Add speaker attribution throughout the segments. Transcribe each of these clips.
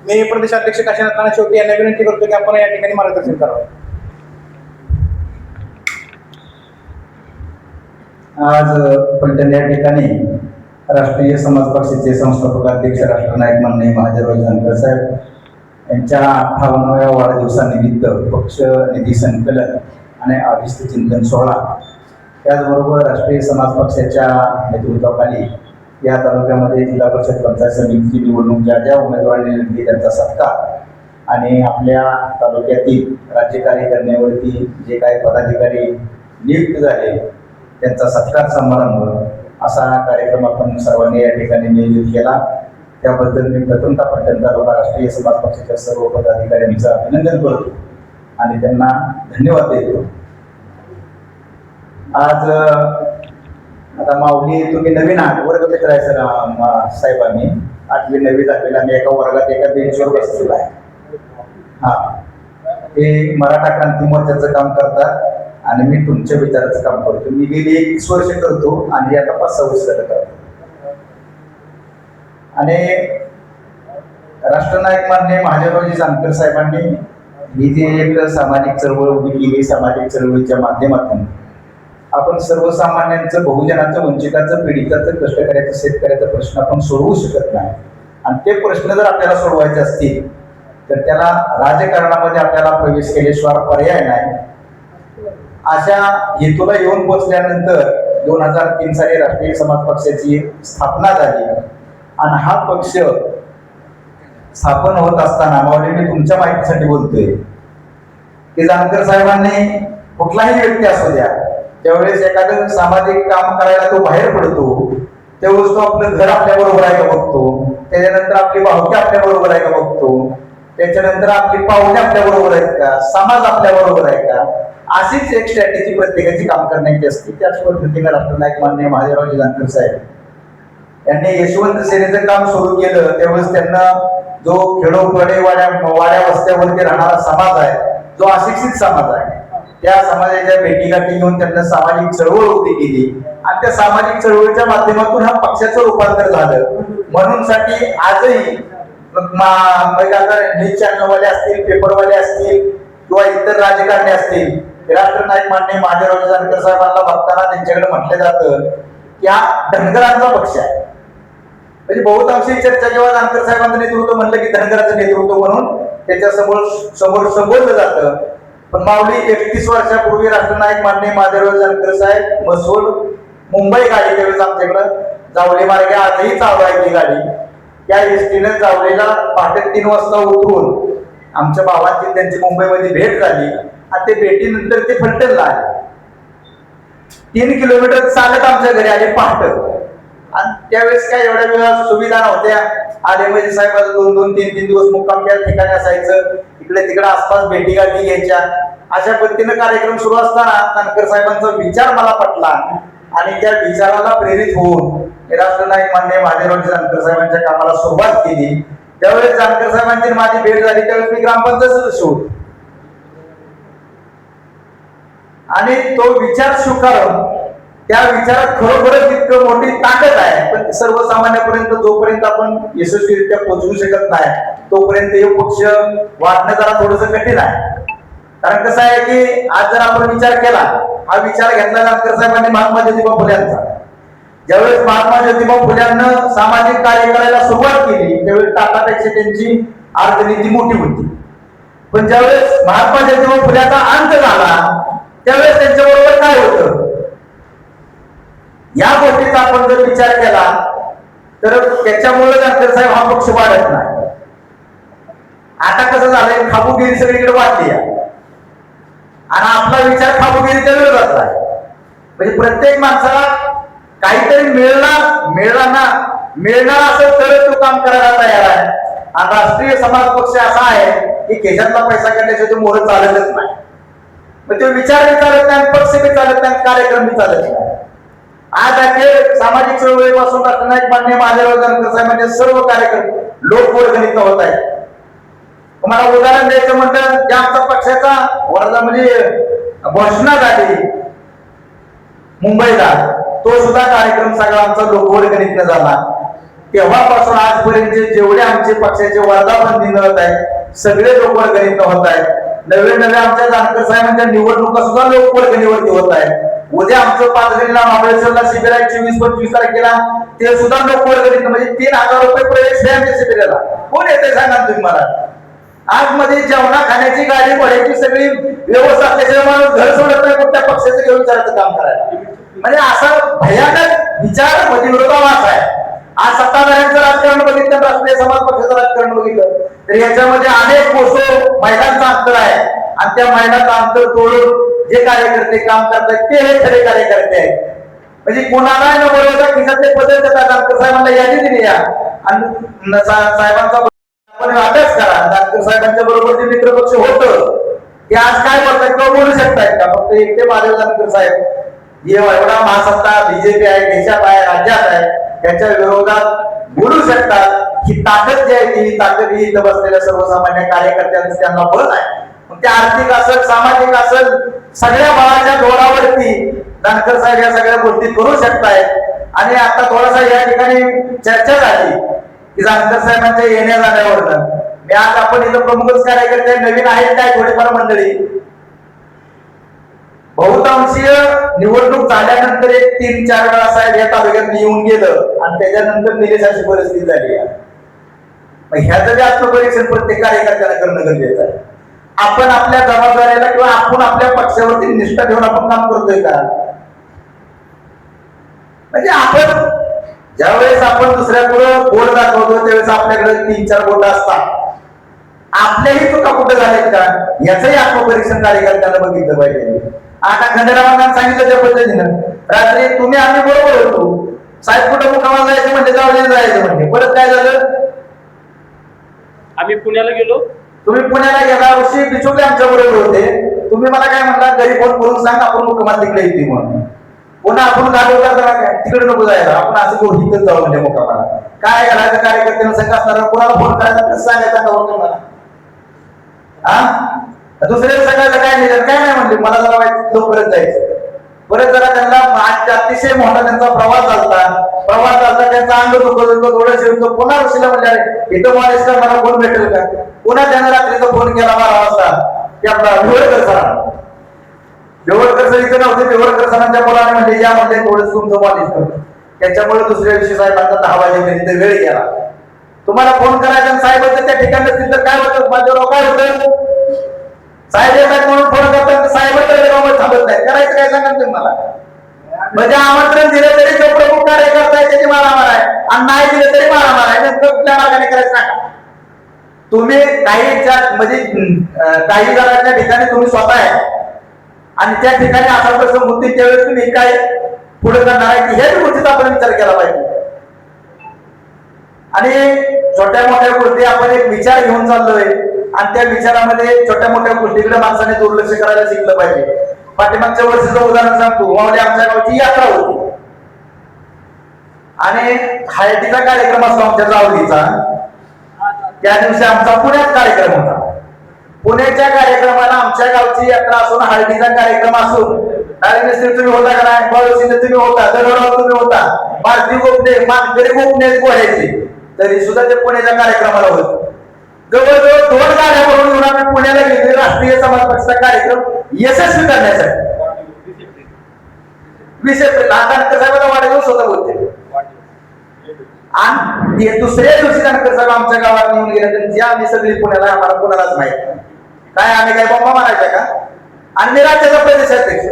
Speaker 1: मी प्रदेशाध्यक्ष काशीनाथ राणा शेवटी यांना विनंती करतो की आपण या ठिकाणी मार्गदर्शन करावं.
Speaker 2: आज फलटण या ठिकाणी राष्ट्रीय समाज पक्षाचे संस्थापक अध्यक्ष राष्ट्रनायक माननीय महादेवराव जानकर साहेब यांच्या 58व्या वाढदिवसानिमित्त पक्ष निधी संकलन आणि अभिष्ट चिंतन सोहळा, त्याचबरोबर राष्ट्रीय समाज पक्षाच्या नेतृत्वाखाली या तालुक्यामध्ये जिल्हा परिषद पंचायत समितीची निवडणूक ज्या ज्या उमेदवारांनी लढली त्यांचा सत्कार आणि आपल्या तालुक्यातील राज्यकार्य करण्यावरती जे काही पदाधिकारी नियुक्त झाले त्यांचा सत्कार समारंभ असा कार्यक्रम आपण सर्वांनी या ठिकाणी नियोजित केला. त्याबद्दल मी प्रथमतः फलटण तालुका राष्ट्रीय समाज पक्षाच्या सर्व पदाधिकाऱ्यांचं अभिनंदन करतो आणि त्यांना धन्यवाद देतो. आज आता माऊली तुम्ही नवीन आहात, वर्ग मित्र आहे सर साहेबांनी 8वी 9वी 10वीला मी एका वर्गात एका बेंचवर बसलेला आहे. ते मराठा क्रांती मोर्चाचं काम करतात आणि मी तुमच्या विचाराचं काम करतो. मी गेली 21 वर्ष करतो आणि आता 5-6 वर्ष करतो. आणि राष्ट्रनायक माननीय महादेवरावजी जानकर साहेबांनी ही जी एक सामाजिक चळवळ उभी केली, सामाजिक चळवळीच्या माध्यमातून आपण सर्वसामान्यांचं, बहुजनाचं, वंचिताचं, पीडिताचं, कष्टकऱ्याचं, शेतकऱ्याचा प्रश्न आपण सोडवू शकत नाही. आणि ते प्रश्न जर आपल्याला सोडवायचे असतील तर त्याला राजकारणामध्ये आपल्याला प्रवेश केल्याशिवाय पर्याय नाही. अशा हेतूला येऊन पोचल्यानंतर 2003 साली राष्ट्रीय समाज पक्षाची स्थापना झाली आणि हा पक्ष स्थापन होत असताना माऊली मी तुमच्या माहितीसाठी बोलतोय की जानकर साहेबांनी कुठलाही व्यक्ती असू द्या, त्यावेळेस एखादं सामाजिक काम करायला तो बाहेर पडतो, त्यावेळेस तो आपलं घर आपल्या बरोबर आहे का बघतो, त्याच्यानंतर आपली भावकी आपल्या बरोबर आहे का बघतो, त्याच्यानंतर आपली पाहुणे आपल्या बरोबर आहेत का, समाज आपल्या बरोबर आहे का, अशीच एक स्ट्रॅटेजी प्रत्येकाची काम करण्याची असते. त्याच पद्धतीने राष्ट्रनायक माननीय महादेवरावजी जानकर साहेब यांनी यशवंत सेनेचं काम सुरू केलं. त्यावेळेस त्यांना जो खेडोपाडी वाड्या वस्त्यावरती राहणारा समाज आहे, जो अशिक्षित समाज आहे, त्या समाजाच्या भेटीगाठी घेऊन त्यांना सामाजिक चळवळ उभी केली आणि त्या सामाजिक चळवळीच्या माध्यमातून हा पक्षाचं रूपांतर झालं. म्हणून साठी आजही न्यूज चॅनलवाले असतील, पेपरवाले असतील किंवा इतर राजकारणी असतील, राष्ट्रनायक माननीय महादेवराव जानकर साहेबांना बघताना त्यांच्याकडे म्हटलं जातं की हा धनगरांचा पक्ष आहे. म्हणजे बहुतांशी चर्चा जेव्हा जानकर साहेबांचं नेतृत्व म्हणलं की धनगराचं नेतृत्व म्हणून त्याच्या समोर संबोधलं जातं. पण माऊली 31 वर्षापूर्वी राष्ट्रनायक माननीय महादेवराव जानकर साहेब मसूड मुंबई गाडी त्यावेळेस आमच्याकडं जावली मार्गे आजही चालू आहे ती गाडी. त्या एसटीनं जावलीला पहाटे 3 वाजता उतरून आमच्या भावांची त्यांची मुंबईमध्ये भेट झाली आणि ते भेटीनंतर ते फलटणला आले. 3 किलोमीटर चालत आमच्या घरी आले पहाटे. आणि त्यावेळेस काय एवढ्या वेळा सुविधा नव्हत्या. आले म्हणजे साहेबांचं 2-2, 3-3 दिवस मुक्काम त्या ठिकाणी असायचं, इकडे तिकडे आसपास भेटीगाठी घ्यायच्या. अशा पद्धतीनं कार्यक्रम सुरू असताना जानकर साहेबांचा विचार मला पटला आणि त्या विचाराला प्रेरित होऊन राष्ट्रनायक माननीय महादेवराव जानकर साहेबांच्या कामाला सुरुवात केली. त्यावेळेस जानकर साहेबांची माझी भेट झाली, त्यावेळेस मी ग्रामपंचायत सदस्य होतो आणि तो विचार स्वीकारून त्या विचारात खरोखरच इतकं मोठी ताकद आहे. पण सर्वसामान्यापर्यंत जोपर्यंत आपण यशस्वीरित्या पोहोचवू शकत नाही तोपर्यंत हे पक्ष वाढणं जरा थोडंसं कठीण आहे. कारण कसं आहे की आज जर आपण विचार केला, हा विचार घेतला जानकर साहेबांनी महात्मा ज्योतिबा फुल्यांचा. ज्यावेळेस महात्मा ज्योतिबा फुल्यांना सामाजिक कार्य करायला सुरुवात केली त्यावेळेस टाटापेक्षा त्यांची अर्थनीती मोठी होती. पण ज्यावेळेस महात्मा ज्योतिबा फुल्यांचा अंत झाला त्यावेळेस त्यांच्याबरोबर काय होतं, या गोष्टीचा आपण जर विचार केला तर त्याच्यामुळे जानकर साहेब हा पक्ष वाढत नाही. आता कसं झालंय, खाबुगिरी सगळीकडे वाढली आहे आणि आपला विचार खाबुगिरीच्या विरोधात आहे. म्हणजे प्रत्येक माणसाला काहीतरी मिळणार असं तर तो काम करायला तयार आहे. आणि राष्ट्रीय समाज पक्ष असा आहे की खिशातला पैसा काढण्यासाठी मोहर चालतच नाही. मग तो विचार बी चालत नाही, पक्ष बी चालत नाही, कार्यक्रम बी चालत नाही. आज अखेर सामाजिक चळवळीपासून राष्ट्रनायक माननीय महादेवराव जानकर साहेबांचे सर्व कार्यक्रम लोकवर्गणीत होत आहेत. तुम्हाला उदाहरण द्यायचं म्हटलं, ज्या आमच्या पक्षाचा वर्धा म्हणजे घोषणा झाली मुंबईला, तो सुद्धा कार्यक्रम सगळा आमचा लोकवर्गणीतनं झाला. तेव्हापासून आजपर्यंत जेवढे आमचे पक्षाचे वर्धापन दिन होत आहे सगळे लोक वर्गणीत होत आहेत. नवे नवे आमच्या जानकर साहेबांच्या निवडणुका सुद्धा लोक वर्गणीवरती होत आहेत. उद्या आमचं पाचगणीला महाबळेश्वरला शिबिर आहे 24-25 तारखेला, ते सुद्धा लोक वर्गणीत म्हणजे 3,000 रुपये प्रवेश आहे आमच्या शिबिराला. कोण येते सांगा तुम्ही मला. आज मध्ये जेवणा खाण्याची गाडी पडायची सगळी व्यवस्था असल्याशिवाय माणूस घर सोडत नाही कुठल्या पक्षाचं घेऊन विचारायचं काम करायला. म्हणजे असा भयानक विचार मध्ये विरोधाभास आहे. आज सत्ताधाऱ्यांचं राजकारण बघितलं, राष्ट्रीय समाज पक्षाचं राजकारण बघितलं तर याच्यामध्ये अनेक कोसो महिलांचं अंतर आहे आणि त्या महिलांचं अंतर तोडून जे कार्यकर्ते काम करतात ते हे खरे कार्यकर्ते आहेत. म्हणजे कोणाला न बोलवता खिशातले पदर देतात. जानकर साहेबांना यादी दिली या आणि साहेबांचा अभ्यास करा. जानकर साहेबांच्या बरोबर जे मित्र पक्ष होतं ते आज काय बोलतात किंवा बोलू शकतायत का? फक्त एकटे महादेव जानकर साहेब जे एवढा महासत्ता बीजेपी आहे, देशात आहे, राज्यात आहे, त्याच्या विरोधात बोलू शकतात. ही ताकद जी आहे ती ताकद ही इथं बसलेल्या सर्वसामान्य कार्यकर्त्यांचं त्यांना बळ आहे. मग ते आर्थिक असेल, सामाजिक असेल, सगळ्या बळाच्या जोरावरती जानकर साहेब या सगळ्या गोष्टी करू शकतायत. आणि आता थोडासा या ठिकाणी चर्चा झाली की जानकर साहेबांच्या येण्या जाण्यावरनं मी आज आपण इथं प्रमुखच कार्यकर्ते नवीन आहेत काय थोडीफार मंडळी. बहुतांशीय निवडणूक झाल्यानंतर एक 3-4 वेळा साहेब या तालुक्यात येऊन गेलं आणि त्याच्यानंतर निलेश अशी परिस्थिती झाली. ह्याचं आत्मपरीक्षण प्रत्येक कार्यकर्त्याला करणं गरजेचं आहे. आपण आपल्या जबाबदारीला किंवा आपण आपल्या पक्षावरती निष्ठा ठेवून आपण काम करतोय का? म्हणजे आपण ज्यावेळेस आपण दुसऱ्याकडे बोट दाखवतो त्यावेळेस आपल्याकडे 3-4 बोट असतात. आपल्याही चुका कुठे झाल्यात का याचंही आत्मपरीक्षण कार्यकर्त्यांना बघितलं पाहिजे. आता खंडेरावांना सांगितलं त्या पद्धतीनं रात्री तुम्ही आम्ही बरोबर होतो, साहेब कुठे मुक्कामाला जायचं म्हणजे जायचं म्हणजे परत काय झालं,
Speaker 3: आम्ही पुण्याला गेलो,
Speaker 2: तुम्ही पुण्याला गेला ऋषी बिचुकले आमच्या बरोबर होते. तुम्ही मला काय म्हणला घरी फोन करून सांग आपण मुक्कामाला तिकडे येते म्हणून. पुन्हा आपण गाडीवर काय तिकडे नको जायला, आपण असं करू इथं जाऊ म्हणजे मुक्कामाला. काय घालायचं कार्यकर्त्यांना संघ असणार कोणाला फोन करायचा कसं सांगायचा का तुम्हाला. हा दुसऱ्या सगळ्याचं काय नाही काय नाही म्हणले मला जरा वाईट लवकरच जायचं. परत जरा त्यांना अतिशय मोठा त्यांचा प्रवास झाला त्यांचा अंग दुखत होतं थोडं शिरतो. पुन्हा ऋषीला म्हणले इथं मॉलेज कर मला फोन भेटेल का. पुन्हा त्यानं रात्रीचा फोन केला 12 वाजता की आपला भिवडकर सरांना. भिवडकर सर इथं नव्हते. भिवडकर सरांच्या मुलाने म्हणजे या म्हणजे थोडंच तुमचं मॉलेज करतो. त्याच्यामुळे दुसऱ्या दिवशी साहेबांचा 10 वाजेपर्यंत वेळ गेला. तुम्हाला फोन करायचा आणि साहेबांचं त्या ठिकाणी नसतील तर काय होतं माझ्यावर काय होतं. साहेब येतात म्हणून फोन करतात साहेब थांबत नाही करायचं काय सांगा तुम्ही मला. म्हणजे आमंत्रण दिलं तरी जो प्रमुख कार्यकर्ता आहे त्याची मारामार आहे आणि नाही दिलं तरी मारामार आहे. नेमकं कुठल्या मार्गाने करायचं सांगा तुम्ही. काही म्हणजे काही जणांच्या ठिकाणी तुम्ही स्वतः आहे आणि त्या ठिकाणी असा प्रसंग होतील त्यावेळेस तुम्ही काय पुढे करणार आहे की ह्याच गोष्टीचा आपण विचार केला पाहिजे. आणि छोट्या मोठ्या गोष्टी आपण एक विचार घेऊन चाललोय आणि त्या विचारामध्ये छोट्या मोठ्या गोष्टीकडे माणसाने दुर्लक्ष करायला शिकलं पाहिजे. पाठीमागच्या वर्षीचं उदाहरण सांगतो. मावली आमच्या गावची यात्रा होती आणि हळदीचा कार्यक्रम असतो आमच्या जावलीचा. त्या दिवशी आमचा पुण्यात कार्यक्रम होता. पुण्याच्या कार्यक्रमाला आमच्या गावची यात्रा असून हळदीचा कार्यक्रम असून नारायण तुम्ही होता का नाही, बाळूसिंह तुम्ही होता, दरवराव तुम्ही होता, भारती गोपने मानकरी गोपने बोलायचे तरी सुद्धा ते पुण्याच्या कार्यक्रमाला होते. जवळजवळ 2 गाड्या भरून येऊन आम्ही पुण्याला गेले राष्ट्रीय समाज पक्षाचा कार्यक्रम यशस्वी करण्यासाठी. 20 एप्रिल जानकर साहेबांना वाढदिवस होता बोलते आणि दुसऱ्या दिवशी जानकर साहेब आमच्या गावात येऊन गेले त्यांची आम्ही सगळी पुण्याला आम्हाला कोणालाच माहित नाही काय आम्ही काय बॉम्बा मारायचा का. आणि मी राज्याचा प्रदेशाध्यक्ष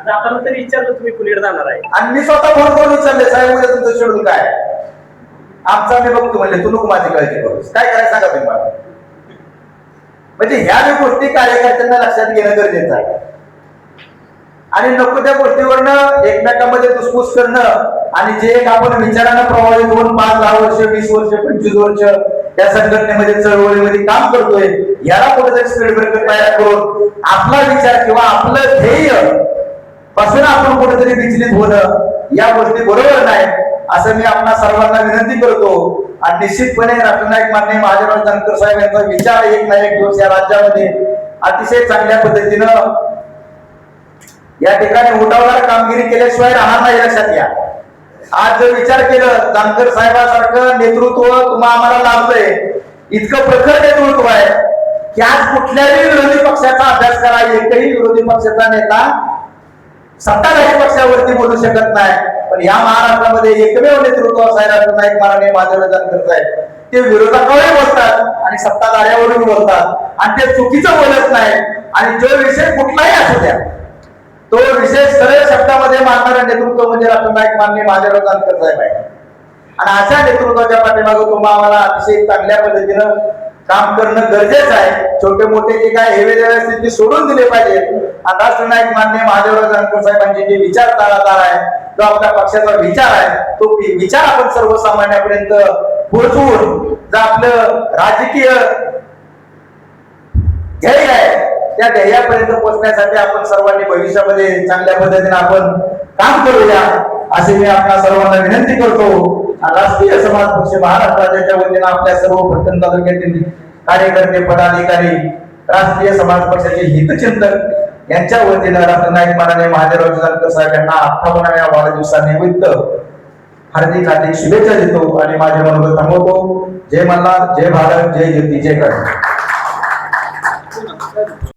Speaker 3: जाताना तरी विचारलं तुम्ही पुण्याला जाणार आहे
Speaker 2: आणि मी स्वतः फोन करून विचारले साहेब उद्या तुमचं शेड्यूल काय आमचा मी बघतो म्हणले तू नको माझी काळजी करू काय करायचं सांगा तुम्ही मला. म्हणजे ह्या गोष्टी कार्यकर्त्यांना लक्षात घेणं गरजेचं आहे आणि नको त्या गोष्टीवरनं एकमेकांमध्ये धुसफूस करणं आणि जे एक आपण विचारांना प्रभावित होऊन 5-10 वर्ष 20 वर्ष 25 वर्ष त्या संघटनेमध्ये चळवळीमध्ये काम करतोय याला कुठेतरी स्पीड ब्रेकर तयार करून आपला विचार किंवा आपलं ध्येय पासून आपण कुठेतरी विचलित होणं या गोष्टी बरोबर नाही असं मी आपल्या सर्वांना विनंती करतो. आणि निश्चितपणे राष्ट्रनायक माननीय महादेवराव जानकर साहेब यांचा विचार एक ना एक दिवस या राज्यामध्ये अतिशय चांगल्या पद्धतीनं या ठिकाणी उठावदार कामगिरी केल्याशिवाय राहणार नाही लक्षात घ्या. आज जर विचार केलं जानकर साहेबांसारखं नेतृत्व तुम्हा आम्हाला लाभलंय, इतकं प्रखर नेतृत्व आहे की आज कुठल्याही विरोधी पक्षाचा अभ्यास करा, एकही विरोधी पक्षाचा नेता सत्ताधारी पक्षावरती बोलू शकत नाही. पण या महाराष्ट्रामध्ये एकमेव नेतृत्व साहेब नाईक माननीय माधवराव जानकर साहेब, ते विरोधकावरही बोलतात आणि सत्ताधाऱ्यावरही बोलतात आणि ते चुकीचं बोलत नाही. आणि जो विषय कुठलाही असू द्या तो विषय सरळ शब्दामध्ये मांडणारं नेतृत्व म्हणजे राष्ट्रनायक माननीय माधवराव जानकर साहेब आहे. आणि अशा नेतृत्वाच्या पाठीमागे तुम्हाला आम्हाला अतिशय चांगल्या पद्धतीनं काम करणं गरजेचं आहे. छोटे मोठे जे काय हेवे देवे असतील ते सोडून दिले पाहिजे. आणि राष्ट्रनायक माननीय माधवराव जानकर साहेबांचे जे विचारधारा आहे, जो आपल्या पक्षाचा विचार आहे, तो विचार आपण सर्वसामान्यापर्यंत पोहोचवून जर आपलं राजकीय ध्येय आहे त्या ध्येयापर्यंत पोहोचण्यासाठी आपण सर्वांनी भविष्यामध्ये चांगल्या पद्धतीने आपण काम करूया असे मी आपल्या सर्वांना विनंती करतो. राष्ट्रीय समाज पक्ष महाराष्ट्र राज्याच्या वतीनं आपल्या सर्व प्रत्यंत तालुक्यातील कार्यकर्ते पदाधिकारी राष्ट्रीय समाज पक्षाचे हितचिंतक यांच्या वतीनं राष्ट्रनायक माननीय माधवराव जानकर साहेब यांना 58व्या वाढदिवसानिमित्त हार्दिक हार्दिक शुभेच्छा देतो आणि माझे मनोगत थांबवतो. जय मल्हार, जय भारत, जय ज्योती, जय कर्नाटक.